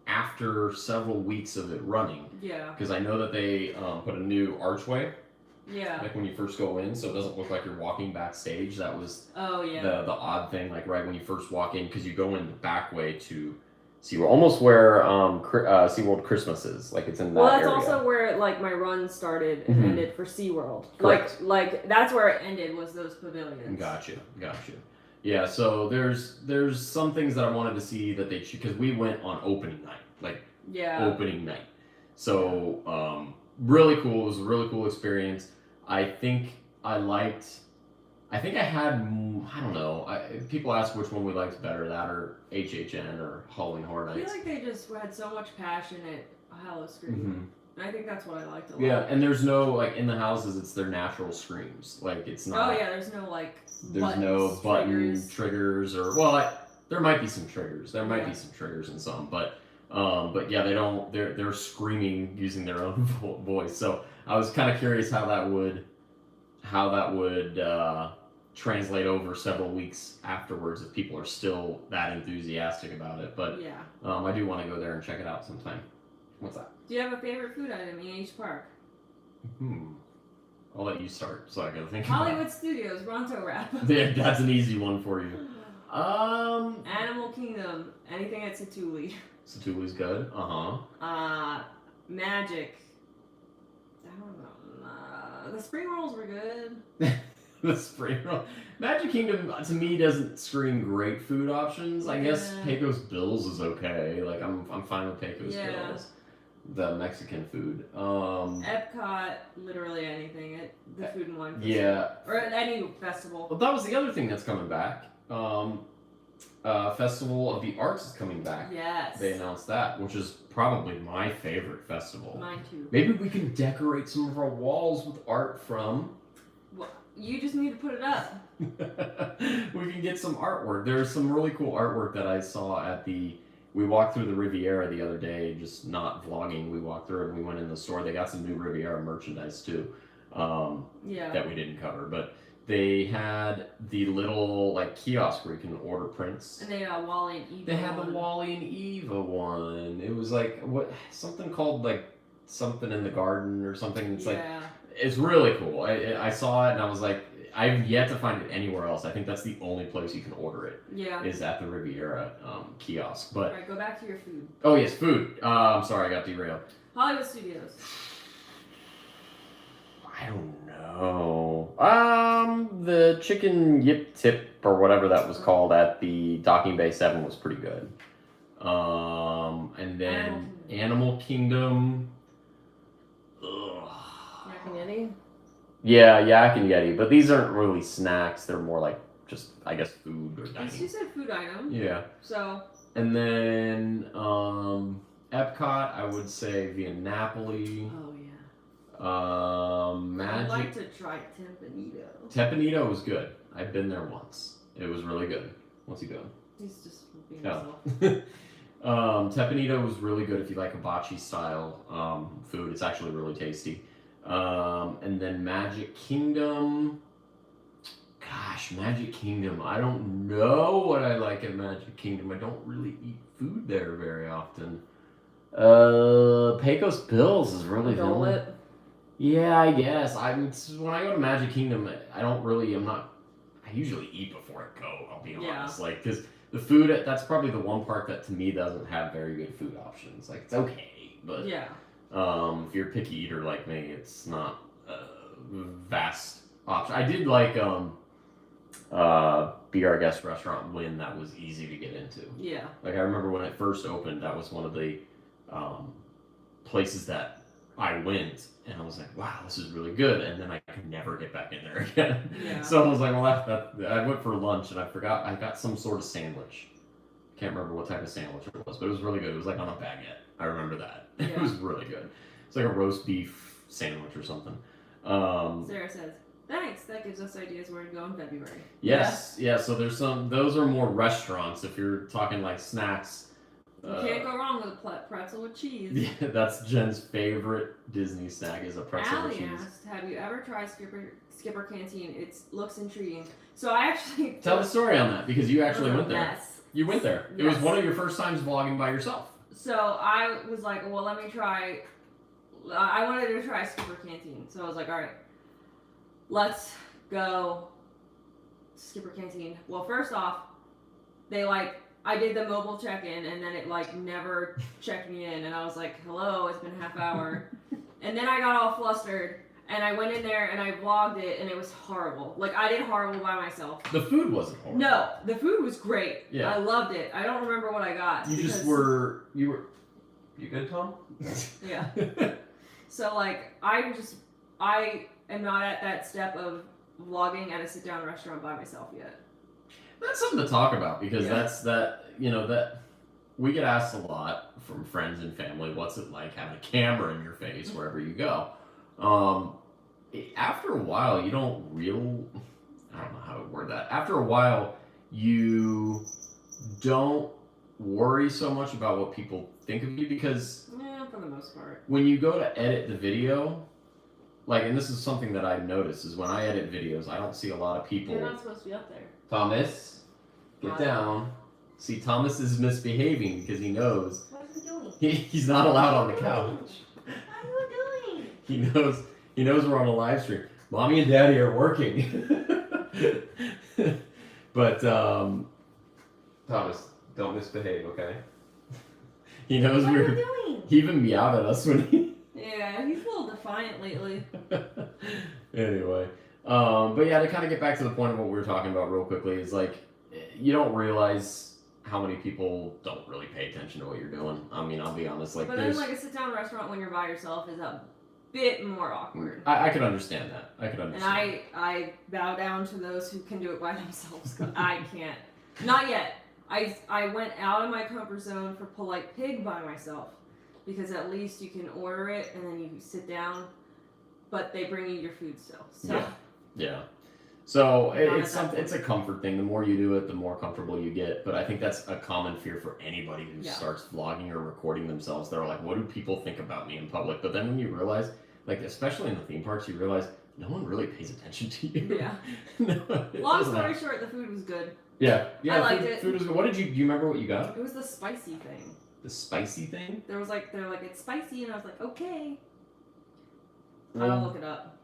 after several weeks of it running. Yeah. Because I know that they put a new archway. Yeah. Like when you first go in, so it doesn't look like you're walking backstage. That was the odd thing, like right when you first walk in, because you go in the back way to SeaWorld, almost where SeaWorld Christmas is, like it's in that area. Well, that's also where like my run started and ended for SeaWorld. Correct. Like that's where it ended, was those pavilions. Gotcha. Yeah, so there's some things that I wanted to see that they, because we went on opening night, opening night. So really cool. It was a really cool experience. I think I had, I don't know, people ask which one we liked better, that or HHN or Halloween Horror Nights. I feel like they just had so much passion at Howl-O-Scream. Mm-hmm. And I think that's what I liked a lot. Yeah, and there's no, like, in the houses, it's their natural screams. Like, it's not... Oh, yeah, there's no, like, there's no button triggers or... Well, there might be some triggers. There might be some triggers in some, but yeah, they don't... They're screaming using their own voice. So I was kind of curious how that would translate over several weeks afterwards if people are still that enthusiastic about it. But yeah, I do want to go there and check it out sometime. What's that? Do you have a favorite food item in each park? I'll let you start, so I gotta think. Hollywood Studios Bronto Wrap. Yeah, that's an easy one for you. Animal Kingdom, anything at Satuli. Satuli's good. Magic. I don't know. The spring rolls were good. The spring roll. Magic Kingdom to me doesn't scream great food options. I guess Pecos Bills is okay. Like I'm fine with Pecos Bills. The Mexican food. Epcot, literally anything. The Food and Wine Festival. Yeah. Or at any festival. Well, that was the other thing that's coming back. Festival of the Arts is coming back. Yes. They announced that, which is probably my favorite festival. Mine too. Maybe we can decorate some of our walls with art from... Well, you just need to put it up. We can get some artwork. There's some really cool artwork that I saw at the... We walked through the Riviera the other day, just not vlogging. We walked through and we went in the store. They got some new Riviera merchandise too. That we didn't cover. But they had the little like kiosk where you can order prints. And they had Wally and Eva. They had the Wally and Eva one. It was like something called like something in the garden or something. It's like it's really cool. I saw it and I was like, I've yet to find it anywhere else. I think that's the only place you can order it. Yeah. Is at the Riviera kiosk. But alright, go back to your food. Oh yes, food. I'm sorry, I got derailed. Hollywood Studios. I don't know. The chicken yip tip or whatever that was called at the Docking Bay 7 was pretty good. And then Animal Kingdom. Yak and Yeti? Yeah, Yak and Yeti, but these aren't really snacks. They're more like just, I guess, food or dining. She said food item. Yeah. So. And then Epcot, I would say via Napoli. Oh yeah. Magic. I'd like to try Tempanito. Tempanito was good. I've been there once. It was really good. What's he doing? He's just being Oh. himself. Tempanito was really good if you like hibachi style food. It's actually really tasty. And then Magic Kingdom. Gosh, Magic Kingdom. I don't know what I like at Magic Kingdom. I don't really eat food there very often. Pecos Bills is really the only. Yeah, I guess. When I go to Magic Kingdom, I usually eat before I go, I'll be honest. Like, because the food, that's probably the one park that to me doesn't have very good food options. Like, it's okay, but yeah. If you're a picky eater like me, it's not a vast option. I did like Be Our Guest restaurant when that was easy to get into. Yeah. Like, I remember when it first opened, that was one of the places that I went, and I was like, wow, this is really good, and then I could never get back in there again. Yeah. So I was like, well, I went for lunch, and I forgot, I got some sort of sandwich. Can't remember what type of sandwich it was, but it was really good. It was like on a baguette. I remember that. Yeah. It was really good. It's like a roast beef sandwich or something. Sarah says, thanks, that gives us ideas where to go in February. Yes, yeah, so there's those are more restaurants. If you're talking like snacks, you can't go wrong with a pretzel with cheese. Yeah, that's Jen's favorite Disney snack is a pretzel with cheese. Allie asked, have you ever tried Skipper Canteen? It looks intriguing. So I actually... Tell the story on that, because you actually went there. Yes. You went there. It was one of your first times vlogging by yourself. So I was like, well, let me try... I wanted to try Skipper Canteen. So I was like, all right, let's go Skipper Canteen. Well, first off, I did the mobile check-in, and then it never checked me in, and I was like, hello, it's been a half hour. And then I got all flustered, and I went in there and I vlogged it, and it was horrible. Like, I did horrible by myself. The food wasn't horrible. No, the food was great. Yeah. I loved it. I don't remember what I got. You good, Tom? Yeah. So, I am not at that step of vlogging at a sit-down restaurant by myself yet. That's something to talk about, because that we get asked a lot from friends and family, what's it like having a camera in your face wherever you go? After a while, I don't know how to word that. After a while, you don't worry so much about what people think of you, because for the most part, when you go to edit the video, and this is something that I've noticed, is when I edit videos, I don't see a lot of people. You're not supposed to be up there. Thomas, get down. See, Thomas is misbehaving because he knows. What is he doing? He's not allowed on the couch. What are you doing? He knows we're on a live stream. Mommy and Daddy are working. But Thomas, don't misbehave, okay? He knows what are you doing? He even meowed at us when he. Yeah, he's a little defiant lately. Anyway, but yeah, to kind of get back to the point of what we were talking about real quickly is you don't realize how many people don't really pay attention to what you're doing. I mean, I'll be honest. But then, a sit-down restaurant when you're by yourself is a bit more awkward. I could understand that. And I bow down to those who can do it by themselves. I can't. Not yet. I went out of my comfort zone for Polite Pig by myself, because at least you can order it and then you sit down, but they bring you your food still. So. Yeah. So it's a comfort thing. The more you do it, the more comfortable you get. But I think that's a common fear for anybody who starts vlogging or recording themselves. They're like, what do people think about me in public? But then when you realize, especially in the theme parks, you realize no one really pays attention to you. Yeah. No, long story short, the food was good. Yeah. I liked it. Food was good. What did you? Do you remember what you got? It was the spicy thing. The spicy thing? They're like, it's spicy, and I was like, okay. I'll look it up.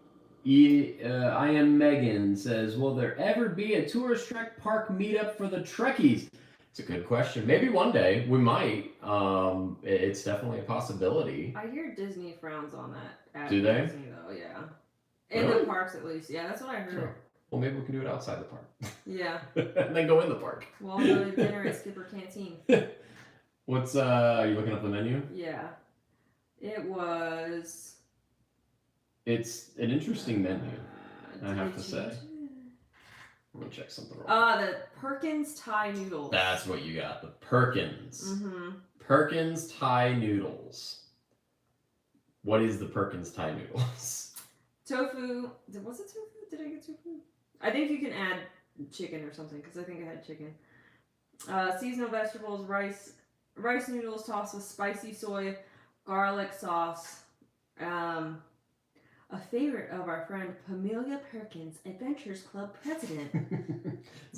I Am Megan says, will there ever be a Tourist Trek Park meetup for the Trekkies? It's a good question. Maybe one day we might. It's definitely a possibility. I hear Disney frowns on that. Do they? Disney, though, yeah. In the parks, at least. Yeah, that's what I heard. Sure. Well, maybe we can do it outside the park. Yeah. And then go in the park. Well, I'll go to dinner at Skipper Canteen. Are you looking up the menu? Yeah. It was... It's an interesting menu, I have to say. Let me check something real quick. The Perkins Thai noodles. That's what you got, the Perkins. Mm-hmm. Perkins Thai noodles. What is the Perkins Thai noodles? Tofu. Was it tofu? Did I get tofu? I think you can add chicken or something because I think I had chicken. Seasonal vegetables, rice noodles tossed with spicy soy, garlic sauce. A favorite of our friend Pamelia Perkins, Adventurous Club president.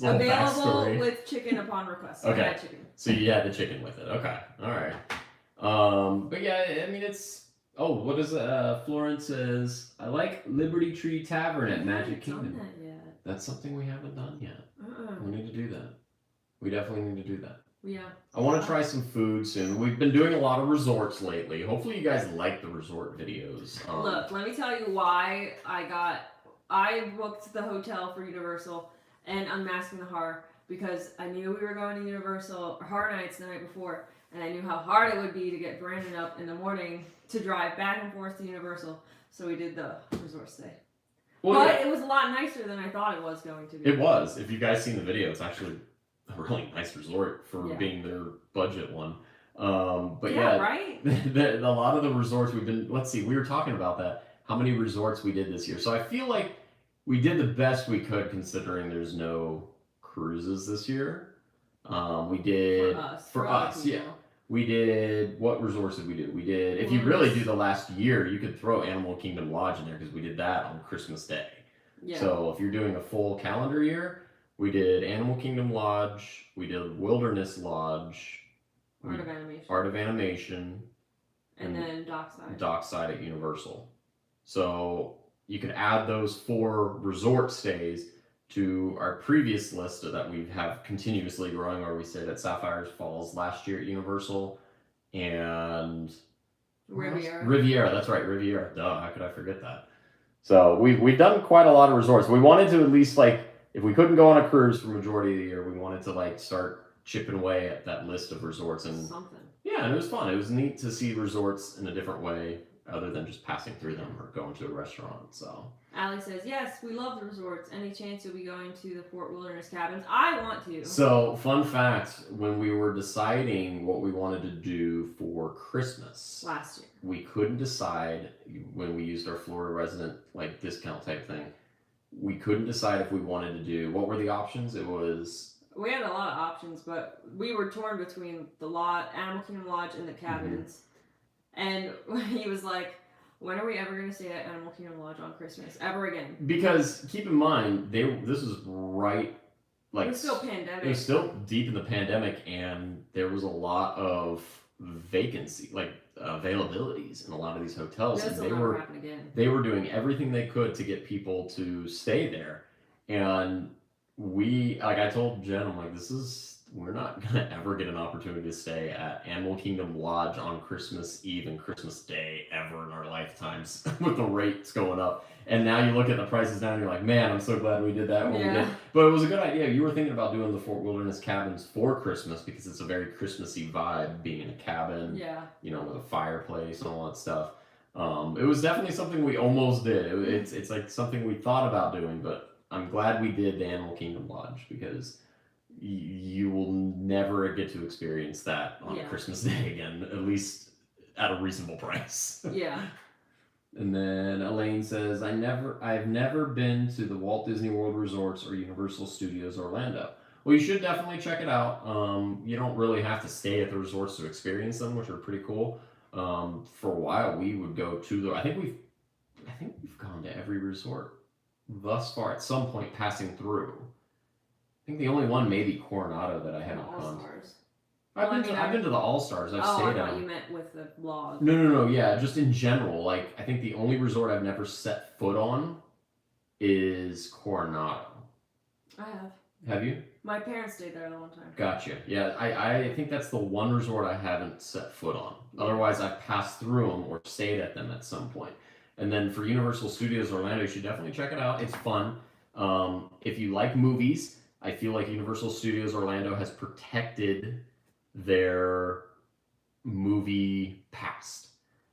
Available with chicken upon request. So okay. I had chicken. So you had the chicken with it. Okay. All right. But yeah, I mean it's. Oh, what is it? Florence says, I like Liberty Tree Tavern at Magic Kingdom. Done that yet. That's something we haven't done yet. We need to do that. We definitely need to do that. Yeah. I want to try some food soon. We've been doing a lot of resorts lately. Hopefully you guys like the resort videos. Look, let me tell you why I booked the hotel for Universal and Unmasking the Horror because I knew we were going to Universal Horror Nights the night before, and I knew how hard it would be to get Brandon up in the morning to drive back and forth to Universal. So we did the resort stay. Well, but it was a lot nicer than I thought it was going to be. It was. If you guys seen the video, it's actually a really nice resort for being their budget one. But yeah, right? A lot of the resorts we've been, let's see, we were talking about that, how many resorts we did this year. So I feel like we did the best we could considering there's no cruises this year. We did, for us, yeah. We did, what resorts did we do? We did, if you really do the last year, you could throw Animal Kingdom Lodge in there because we did that on Christmas Day. Yeah. So if you're doing a full calendar year, we did Animal Kingdom Lodge, we did Wilderness Lodge, Art of Animation, and then Dockside. Dockside at Universal. So you could add those 4 resort stays to our previous list that we have continuously growing, where we stayed at Sapphire Falls last year at Universal and Riviera. That's right, Riviera. Duh, how could I forget that? So we've done quite a lot of resorts. We wanted to at least if we couldn't go on a cruise for majority of the year, we wanted to start chipping away at that list of resorts and something. Yeah, and it was fun. It was neat to see resorts in a different way other than just passing through them or going to a restaurant. So Allie says, yes, we love the resorts. Any chance you'll be going to the Fort Wilderness Cabins? I want to. So, fun fact, when we were deciding what we wanted to do for Christmas last year, we couldn't decide when we used our Florida resident discount type thing. We couldn't decide if we wanted to do, what were the options? We had a lot of options, but we were torn between the Animal Kingdom Lodge and the cabins. And he was like, when are we ever going to stay at Animal Kingdom Lodge on Christmas? Ever again? Because, keep in mind, this was right, it was still pandemic. It was still deep in the pandemic, and there was a lot of vacancy, availabilities in a lot of these hotels. And they were doing everything they could to get people to stay there. And I told Jen, I'm like, we're not going to ever get an opportunity to stay at Animal Kingdom Lodge on Christmas Eve and Christmas Day ever in our lifetimes with the rates going up. And now you look at the prices now and you're like, man, I'm so glad we did that when we did. But it was a good idea. You were thinking about doing the Fort Wilderness Cabins for Christmas because it's a very Christmassy vibe, being in a cabin, with a fireplace and all that stuff. It was definitely something we almost did. It's something we thought about doing, but I'm glad we did the Animal Kingdom Lodge because you will never get to experience that on Christmas Day again, at least at a reasonable price. Yeah. And then Elaine says, I've never been to the Walt Disney World Resorts or Universal Studios Orlando. Well, you should definitely check it out. You don't really have to stay at the resorts to experience them, which are pretty cool. For a while, we would go to I think we've gone to every resort thus far at some point passing through. I think the only one may be Coronado that I haven't gone to. I've been to the All-Stars. I've stayed I thought you meant with the vlog. No. Yeah, just in general. I think the only resort I've never set foot on is Coronado. I have. Have you? My parents stayed there the one time. Gotcha. Yeah, I think that's the one resort I haven't set foot on. Yeah. Otherwise, I've passed through them or stayed at them at some point. And then for Universal Studios Orlando, you should definitely check it out. It's fun. If you like movies, I feel like Universal Studios Orlando has protected their movie past.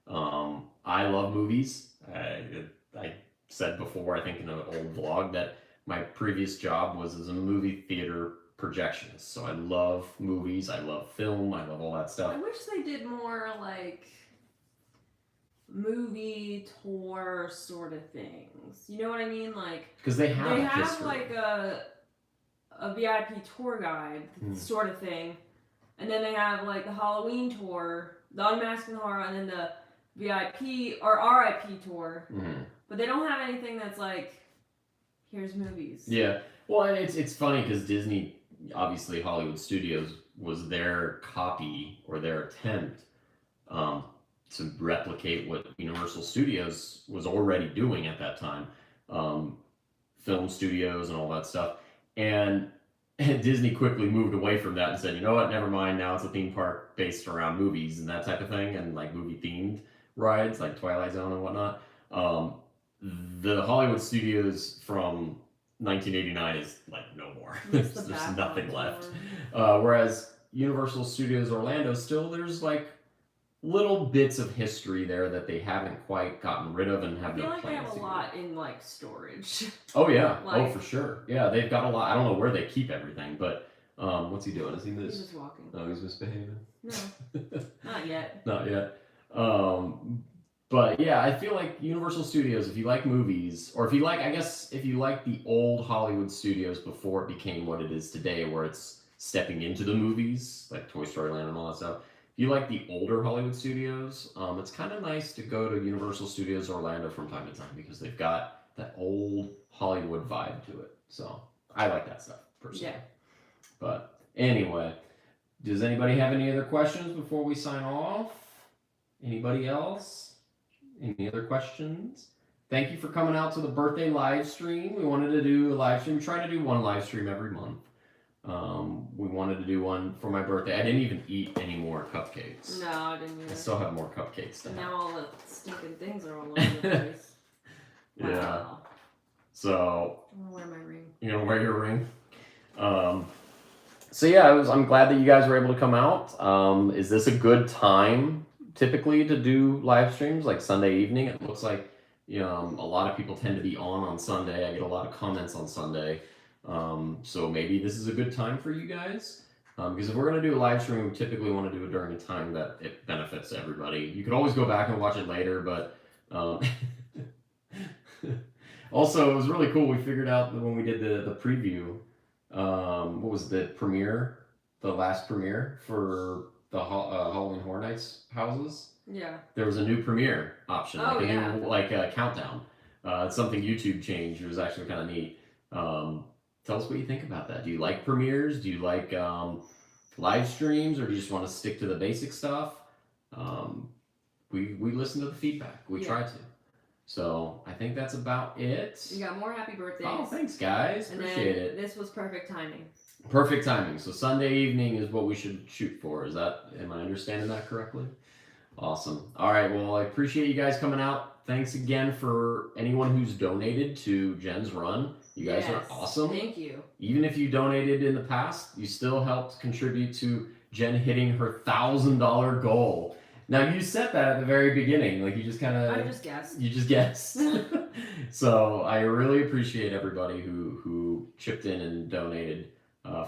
I love movies. I said before, I think in an old vlog, that my previous job was as a movie theater projectionist, so I love movies, I love film, I love all that stuff. I wish they did more like movie tour sort of things. You know what I mean? Like because they have history. like a VIP tour guide sort of thing, and then they have like the Halloween tour, the Unmasking Horror, and then the VIP or RIP tour. But they don't have anything that's like, here's movies. Yeah. Well, and it's funny because Disney, obviously Hollywood Studios, was their copy or their attempt to replicate what Universal Studios was already doing at that time. Film studios and all that stuff. And Disney quickly moved away from that and said, you know what, never mind, now it's a theme park based around movies and that type of thing, and like movie themed rides like Twilight Zone and whatnot. The Hollywood Studios from 1989 is like no more. There's nothing left. Whereas Universal Studios Orlando, still there's like little bits of history there that they haven't quite gotten rid of and have no plans to. I feel like they have a lot in like storage. Oh yeah, like, for sure. Yeah, they've got a lot. I don't know where they keep everything, but what's he doing? Is he He's just walking. Oh, he's misbehaving. No, not yet. Not yet. But yeah, I feel like Universal Studios, if you like movies, or if you like, I guess, if you like the old Hollywood Studios before it became what it is today, where it's stepping into the movies, like Toy Story Land and all that stuff. If you like the older Hollywood Studios, it's kind of nice to go to Universal Studios Orlando from time to time because they've got that old Hollywood vibe to it. So I like that stuff, personally. Yeah. But anyway, does anybody have any other questions before we sign off? Anybody else? Any other questions? Thank you for coming out to the birthday live stream. We wanted to do a live stream. We try to do one live stream every month. We wanted to do one for my birthday. I didn't even eat any more cupcakes. No, I didn't either. I still have more cupcakes to have. Now all the stinking things are all over the place. Wow. Yeah. So. I'm gonna wear my ring. You're gonna wear your ring? So yeah, I'm glad that you guys were able to come out. Is this a good time typically to do live streams, like Sunday evening? It looks like a lot of people tend to be on Sunday. I get a lot of comments on Sunday. So maybe this is a good time for you guys. Because if we're going to do a live stream, we typically want to do it during a time that it benefits everybody. You could always go back and watch it later, but also it was really cool. We figured out that when we did the preview, what was the premiere, the last premiere for the Halloween Horror Nights houses? Yeah. There was a new premiere option, like new a countdown. It's something YouTube changed. It was actually kind of neat. Tell us what you think about that. Do you like premieres? Do you like live streams, or do you just want to stick to the basic stuff? We listen to the feedback. We try to. So I think that's about it. You got more happy birthdays. Oh, thanks, guys. Appreciate it. This was perfect timing. Perfect timing. So Sunday evening is what we should shoot for. Am I understanding that correctly? Awesome. All right. Well, I appreciate you guys coming out. Thanks again for anyone who's donated to Jen's run. You guys are awesome. Thank you. Even if you donated in the past, you still helped contribute to Jen hitting her $1,000 goal. Now, you set that at the very beginning. Like, you just kind of... I just guessed. You just guessed. So, I really appreciate everybody who chipped in and donated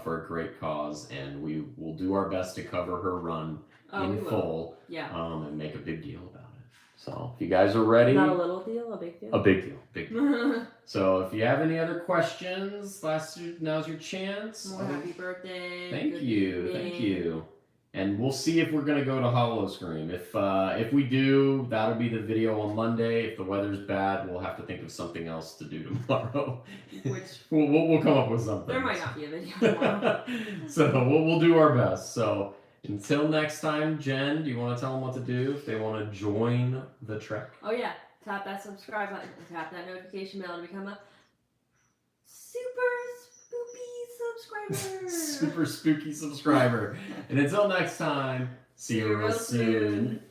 for a great cause. And we will do our best to cover her run in full. Yeah. And make a big deal about it. So, if you guys are ready... Not a little deal, a big deal? A big deal. Big deal. So, if you have any other questions, now's your chance. More happy birthday. Thank you. And we'll see if we're going to go to Hollow Scream. If we do, that'll be the video on Monday. If the weather's bad, we'll have to think of something else to do tomorrow. Which we'll come up with something. There might not be a video tomorrow. So we'll do our best. So until next time, Jen, do you want to tell them what to do if they want to join the trek? Oh yeah, tap that subscribe button, tap that notification bell to become a super subscriber. Super spooky subscriber. And until next time, see you real soon.